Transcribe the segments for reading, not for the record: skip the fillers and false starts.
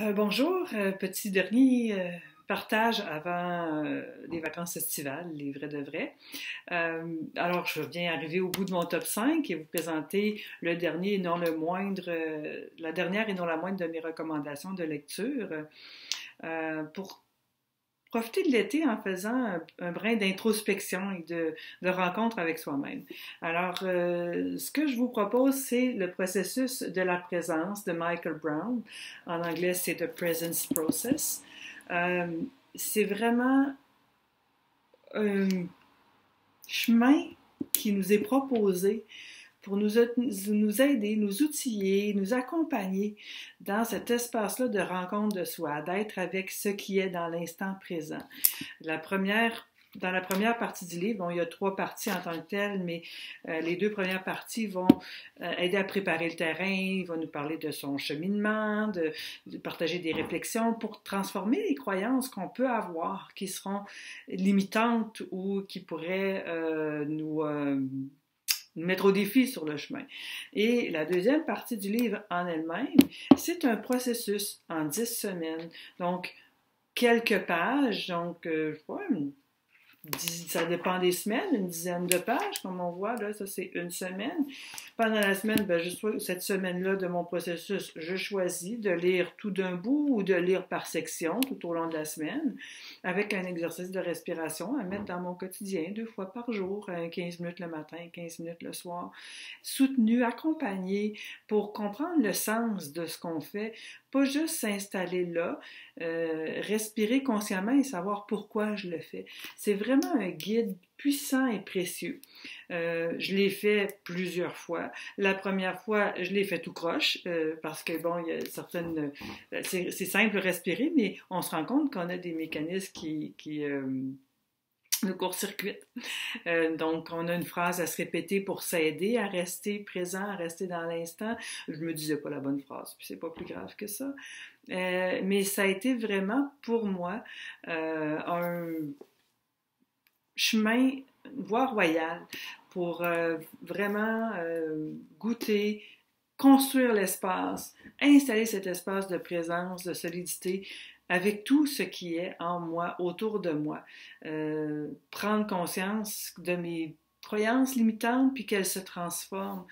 Bonjour, petit dernier partage avant les vacances estivales, les vrais de vrais. Alors, je viens arriver au bout de mon top 5 et vous présenter le dernier et non le moindre, la dernière et non la moindre de mes recommandations de lecture pour profiter de l'été en faisant un brin d'introspection et de rencontre avec soi-même. Alors, ce que je vous propose, c'est le processus de la présence de Michael Brown. En anglais, c'est The Presence Process. Euh, c'est vraiment un chemin qui nous est proposé pour nous aider, nous outiller, nous accompagner dans cet espace-là de rencontre de soi, d'être avec ce qui est dans l'instant présent. Dans la première partie du livre, bon, il y a 3 parties en tant que telles, mais les 2 premières parties vont aider à préparer le terrain, il va nous parler de son cheminement, de partager des réflexions pour transformer les croyances qu'on peut avoir, qui seront limitantes ou qui pourraient nous mettre au défi sur le chemin. Et la deuxième partie du livre en elle-même, c'est un processus en 10 semaines. Donc, quelques pages, donc, je sais pas, ça dépend des semaines, une dizaine de pages, comme on voit, là, ça c'est une semaine. Pendant la semaine, cette semaine-là de mon processus, je choisis de lire tout d'un bout ou de lire par section tout au long de la semaine, avec un exercice de respiration à mettre dans mon quotidien 2 fois par jour, 15 minutes le matin, 15 minutes le soir, soutenu, accompagné pour comprendre le sens de ce qu'on fait, pas juste s'installer là, respirer consciemment et savoir pourquoi je le fais. C'est vraiment un guide puissant et précieux. Je l'ai fait plusieurs fois. La première fois, je l'ai fait tout croche, parce que bon, il y a certaines... c'est simple respirer, mais on se rend compte qu'on a des mécanismes qui nous court-circuitent. Donc, on a une phrase à se répéter pour s'aider à rester présent, à rester dans l'instant. Je me disais pas la bonne phrase, puis c'est pas plus grave que ça. Mais ça a été vraiment, pour moi, un chemin, voie royale, pour vraiment goûter, construire l'espace, installer cet espace de présence, de solidité, avec tout ce qui est en moi, autour de moi. Prendre conscience de mes croyances limitantes, puis qu'elles se transforment.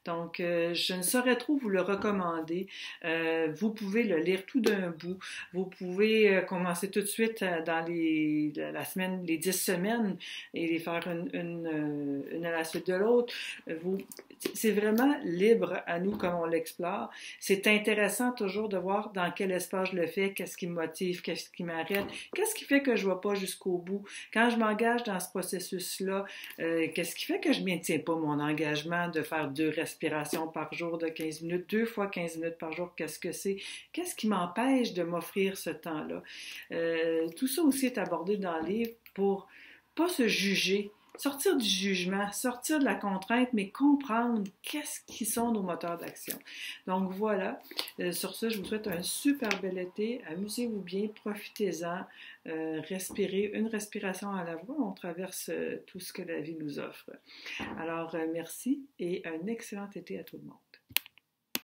Donc, je ne saurais trop vous le recommander. Vous pouvez le lire tout d'un bout. Vous pouvez commencer tout de suite dans la semaine, les 10 semaines et les faire une à la suite de l'autre. C'est vraiment libre à nous comme on l'explore. C'est intéressant toujours de voir dans quel espace je le fais, qu'est-ce qui me motive, qu'est-ce qui m'arrête, qu'est-ce qui fait que je ne vais pas jusqu'au bout. Quand je m'engage dans ce processus-là, qu'est-ce qui fait que je ne maintiens pas mon engagement de faire 2 respirations par jour de 15 minutes, 2 fois 15 minutes par jour, qu'est-ce que c'est? Qu'est-ce qui m'empêche de m'offrir ce temps-là? Tout ça aussi est abordé dans le livre pour pas se juger, sortir du jugement, sortir de la contrainte, mais comprendre qu'est-ce qui sont nos moteurs d'action. Donc voilà, sur ce, je vous souhaite un super bel été, amusez-vous bien, profitez-en, respirez, une respiration à la fois, on traverse tout ce que la vie nous offre. Alors merci et un excellent été à tout le monde.